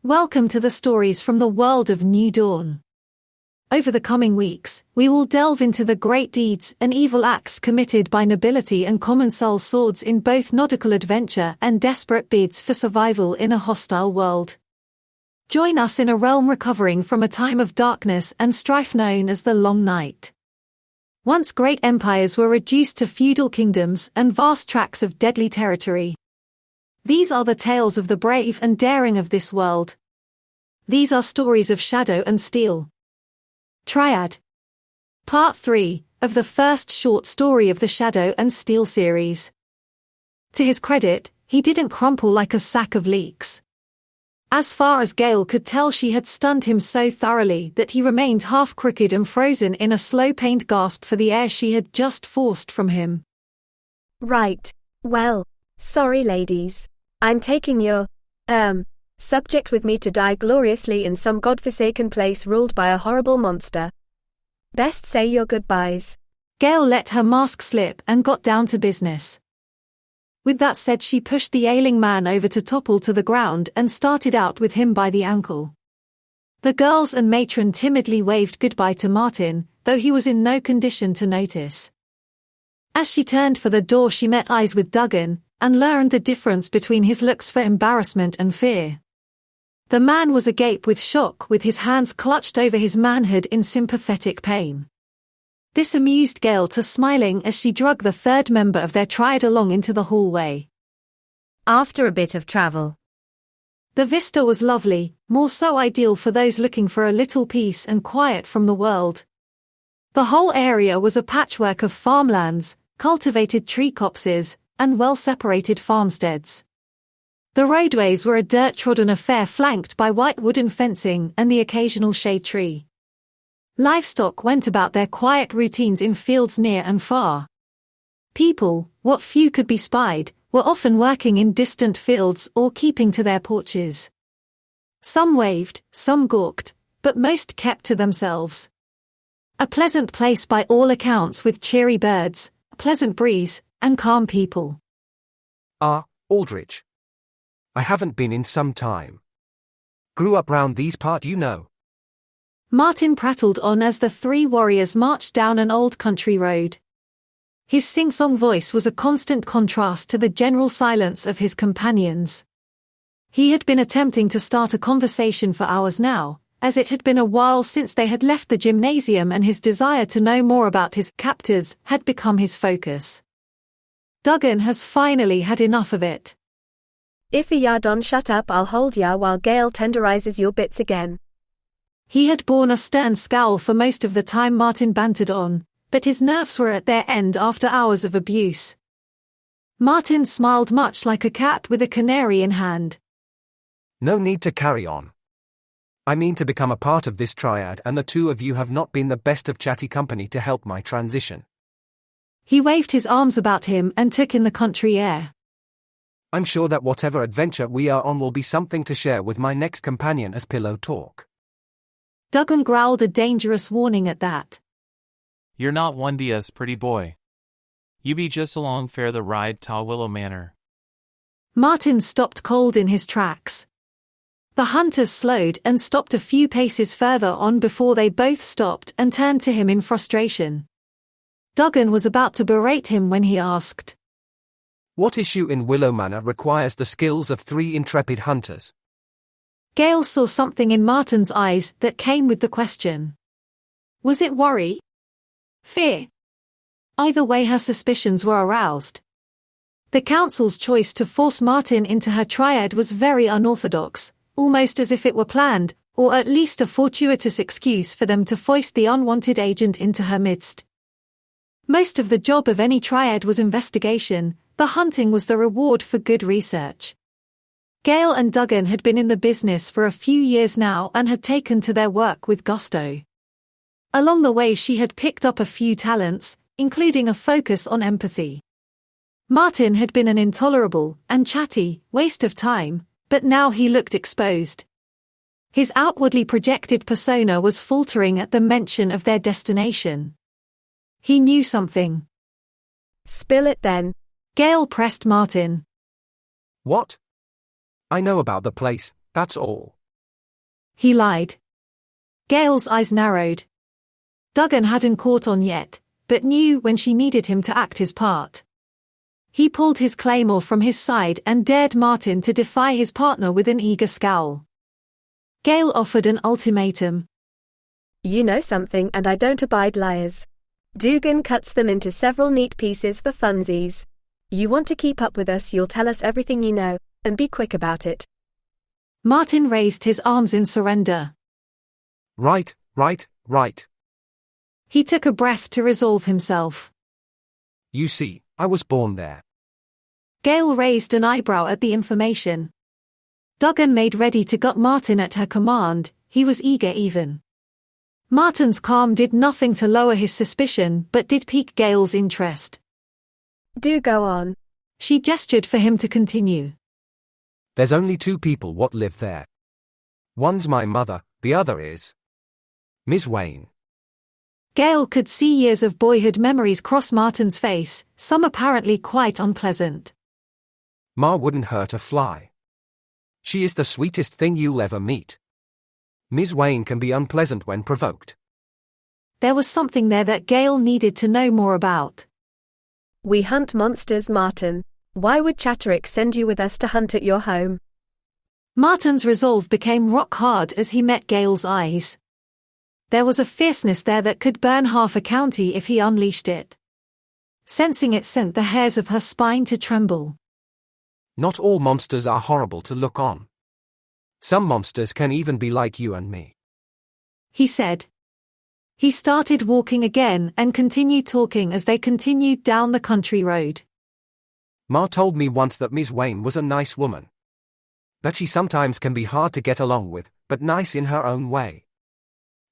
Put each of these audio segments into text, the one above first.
Welcome to the stories from the world of New Dawn. Over the coming weeks, we will delve into the great deeds and evil acts committed by nobility and common soul swords in both nautical adventure and desperate bids for survival in a hostile world. Join us in a realm recovering from a time of darkness and strife known as the Long Night. Once great empires were reduced to feudal kingdoms and vast tracts of deadly territory. These are the tales of the brave and daring of this world. These are stories of shadow and steel. Triad. Part 3 of the first short story of the Shadow and Steel series. To his credit, he didn't crumple like a sack of leeks. As far as Gale could tell, she had stunned him so thoroughly that he remained half crooked and frozen in a slow pained gasp for the air she had just forced from him. Right. Well, sorry ladies. I'm taking your, subject with me to die gloriously in some godforsaken place ruled by a horrible monster. Best say your goodbyes. Gale let her mask slip and got down to business. With that said, she pushed the ailing man over to topple to the ground and started out with him by the ankle. The girls and matron timidly waved goodbye to Martin, though he was in no condition to notice. As she turned for the door, she met eyes with Duggan, and learned the difference between his looks for embarrassment and fear. The man was agape with shock, with his hands clutched over his manhood in sympathetic pain. This amused Gale to smiling as she dragged the third member of their triad along into the hallway. After a bit of travel. The vista was lovely, more so ideal for those looking for a little peace and quiet from the world. The whole area was a patchwork of farmlands, cultivated tree copses, and well-separated farmsteads. The roadways were a dirt-trodden affair flanked by white wooden fencing and the occasional shade tree. Livestock went about their quiet routines in fields near and far. People, what few could be spied, were often working in distant fields or keeping to their porches. Some waved, some gawked, but most kept to themselves. A pleasant place by all accounts, with cheery birds, a pleasant breeze, and calm people. Aldrich. I haven't been in some time. Grew up round these part, you know. Martin prattled on as the three warriors marched down an old country road. His sing-song voice was a constant contrast to the general silence of his companions. He had been attempting to start a conversation for hours now, as it had been a while since they had left the gymnasium, and his desire to know more about his captors had become his focus. Duggan has finally had enough of it. If ya don't shut up, I'll hold ya while Gale tenderizes your bits again. He had borne a stern scowl for most of the time Martin bantered on, but his nerves were at their end after hours of abuse. Martin smiled much like a cat with a canary in hand. No need to carry on. I mean to become a part of this triad, and the two of you have not been the best of chatty company to help my transition. He waved his arms about him and took in the country air. I'm sure that whatever adventure we are on will be something to share with my next companion as pillow talk. Duggan growled a dangerous warning at that. You're not one DS pretty boy. You be just along fare the ride ta Willow Manor. Martin stopped cold in his tracks. The hunters slowed and stopped a few paces further on before they both stopped and turned to him in frustration. Duggan was about to berate him when he asked, What issue in Willow Manor requires the skills of three intrepid hunters? Gale saw something in Martin's eyes that came with the question. Was it worry? Fear? Either way, her suspicions were aroused. The council's choice to force Martin into her triad was very unorthodox, almost as if it were planned, or at least a fortuitous excuse for them to foist the unwanted agent into her midst. Most of the job of any triad was investigation, the hunting was the reward for good research. Gale and Duggan had been in the business for a few years now and had taken to their work with gusto. Along the way, she had picked up a few talents, including a focus on empathy. Martin had been an intolerable and chatty waste of time, but now he looked exposed. His outwardly projected persona was faltering at the mention of their destination. He knew something. Spill it then. Gale pressed Martin. What? I know about the place, that's all. He lied. Gail's eyes narrowed. Duggan hadn't caught on yet, but knew when she needed him to act his part. He pulled his claymore from his side and dared Martin to defy his partner with an eager scowl. Gail offered an ultimatum. You know something and I don't abide liars. Dugan cuts them into several neat pieces for funsies. You want to keep up with us, you'll tell us everything you know, and be quick about it. Martin raised his arms in surrender. Right. He took a breath to resolve himself. You see, I was born there. Gail raised an eyebrow at the information. Duggan made ready to gut Martin at her command, he was eager even. Martin's calm did nothing to lower his suspicion but did pique Gail's interest. Do go on. She gestured for him to continue. There's only two people what live there. One's my mother, the other is Ms. Wayne. Gail could see years of boyhood memories cross Martin's face, some apparently quite unpleasant. Ma wouldn't hurt a fly. She is the sweetest thing you'll ever meet. Ms. Wayne can be unpleasant when provoked. There was something there that Gail needed to know more about. We hunt monsters, Martin. Why would Chatterick send you with us to hunt at your home? Martin's resolve became rock hard as he met Gail's eyes. There was a fierceness there that could burn half a county if he unleashed it. Sensing it sent the hairs of her spine to tremble. Not all monsters are horrible to look on. Some monsters can even be like you and me, he said. He started walking again and continued talking as they continued down the country road. Ma told me once that Ms. Wayne was a nice woman. That she sometimes can be hard to get along with, but nice in her own way.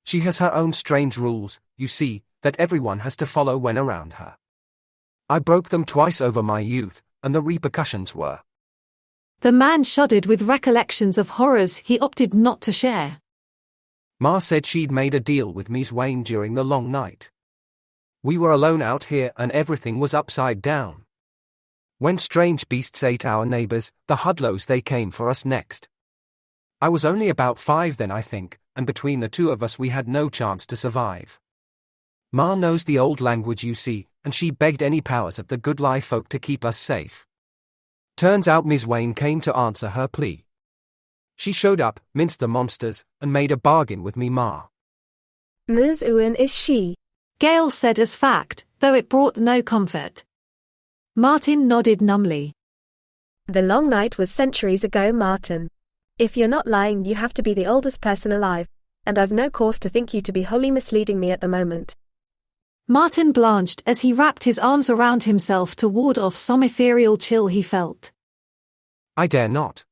She has her own strange rules, you see, that everyone has to follow when around her. I broke them twice over my youth, and the repercussions were. The man shuddered with recollections of horrors he opted not to share. Ma said she'd made a deal with Ms. Wayne during the long night. We were alone out here and everything was upside down. When strange beasts ate our neighbors, the Hudlows, they came for us next. I was only about 5 then, I think, and between the two of us we had no chance to survive. Ma knows the old language, you see, and she begged any powers of the good lie folk to keep us safe. Turns out Ms. Wayne came to answer her plea. She showed up, minced the monsters, and made a bargain with me, Ma. Ms. Owen is she? Gail said as fact, though it brought no comfort. Martin nodded numbly. The long night was centuries ago, Martin. If you're not lying, you have to be the oldest person alive, and I've no cause to think you to be wholly misleading me at the moment. Martin blanched as he wrapped his arms around himself to ward off some ethereal chill he felt. I dare not.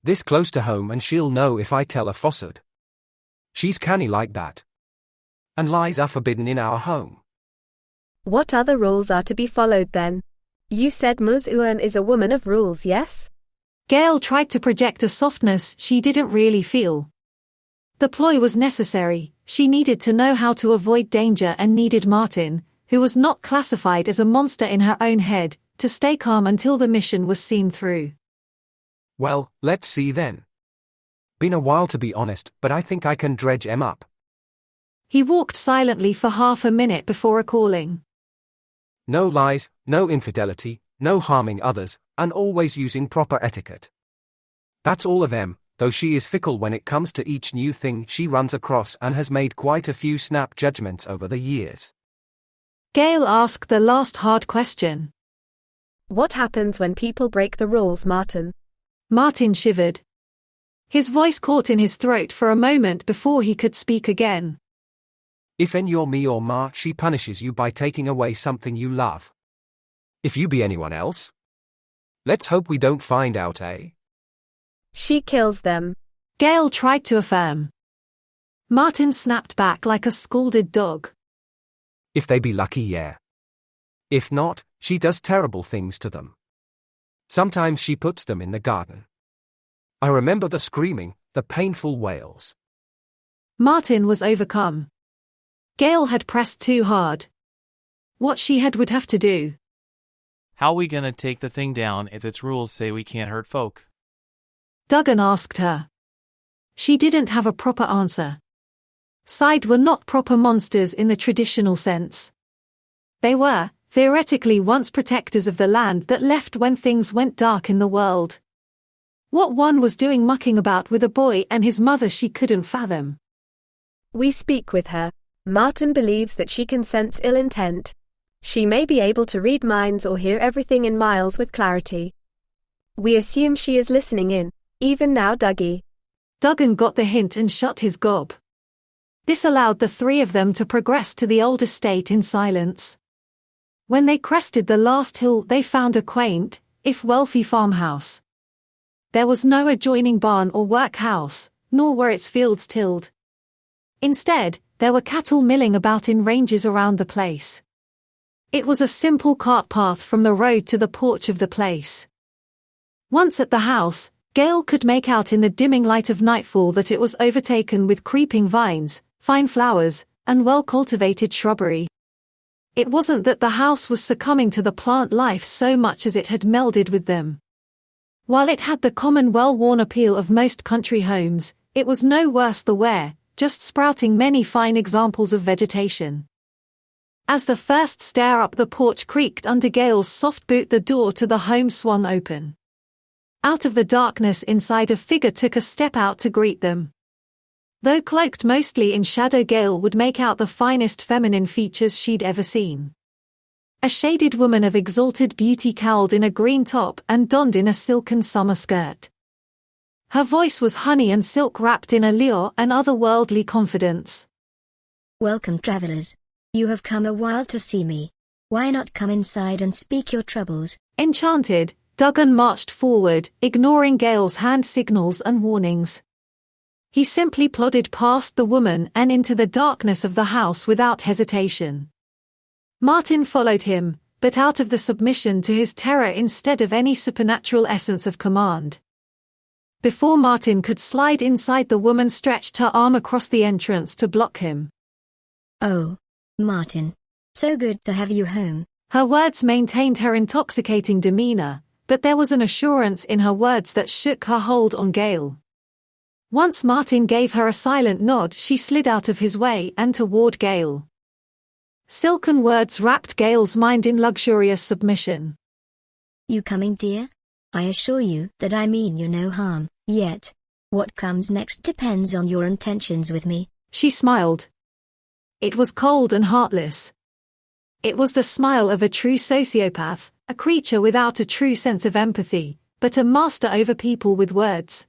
This close to home and she'll know if I tell a falsehood. She's canny like that. And lies are forbidden in our home. What other rules are to be followed then? You said Ms. Owen is a woman of rules, yes? Gail tried to project a softness she didn't really feel. The ploy was necessary, she needed to know how to avoid danger and needed Martin, who was not classified as a monster in her own head, to stay calm until the mission was seen through. Well, let's see then. Been a while to be honest, but I think I can dredge 'em up. He walked silently for half a minute before recalling. No lies, no infidelity, no harming others, and always using proper etiquette. That's all of 'em, though she is fickle when it comes to each new thing she runs across and has made quite a few snap judgments over the years. Gail asked the last hard question. What happens when people break the rules, Martin? Martin shivered. His voice caught in his throat for a moment before he could speak again. If you're me or Ma, she punishes you by taking away something you love. If you be anyone else? Let's hope we don't find out, eh? She kills them. Gail tried to affirm. Martin snapped back like a scalded dog. If they be lucky, yeah. If not, she does terrible things to them. Sometimes she puts them in the garden. I remember the screaming, the painful wails. Martin was overcome. Gail had pressed too hard. What she had would have to do. How we gonna take the thing down if its rules say we can't hurt folk? Duggan asked her. She didn't have a proper answer. Side were not proper monsters in the traditional sense. They were, theoretically, once protectors of the land that left when things went dark in the world. What one was doing mucking about with a boy and his mother she couldn't fathom. We speak with her. Martin believes that she can sense ill intent. She may be able to read minds or hear everything in miles with clarity. We assume she is listening in, even now. Dougie. Duggan got the hint and shut his gob. This allowed the three of them to progress to the old estate in silence. When they crested the last hill, they found a quaint, if wealthy farmhouse. There was no adjoining barn or workhouse, nor were its fields tilled. Instead, there were cattle milling about in ranges around the place. It was a simple cart path from the road to the porch of the place. Once at the house, Gale could make out in the dimming light of nightfall that it was overtaken with creeping vines, fine flowers, and well-cultivated shrubbery. It wasn't that the house was succumbing to the plant life so much as it had melded with them. While it had the common well-worn appeal of most country homes, it was no worse the wear, just sprouting many fine examples of vegetation. As the first stair up the porch creaked under Gale's soft boot, the door to the home swung open. Out of the darkness inside, a figure took a step out to greet them. Though cloaked mostly in shadow, Gale would make out the finest feminine features she'd ever seen. A shaded woman of exalted beauty, cowled in a green top and donned in a silken summer skirt. Her voice was honey and silk, wrapped in allure and otherworldly confidence. Welcome, travelers. You have come a while to see me. Why not come inside and speak your troubles? Enchanted, Duggan marched forward, ignoring Gale's hand signals and warnings. He simply plodded past the woman and into the darkness of the house without hesitation. Martin followed him, but out of the submission to his terror instead of any supernatural essence of command. Before Martin could slide inside, the woman stretched her arm across the entrance to block him. Oh, Martin. So good to have you home. Her words maintained her intoxicating demeanor, but there was an assurance in her words that shook her hold on Gale. Once Martin gave her a silent nod, she slid out of his way and toward Gale. Silken words wrapped Gale's mind in luxurious submission. You coming, dear? I assure you that I mean you no harm, yet what comes next depends on your intentions with me. She smiled. It was cold and heartless. It was the smile of a true sociopath, a creature without a true sense of empathy, but a master over people with words.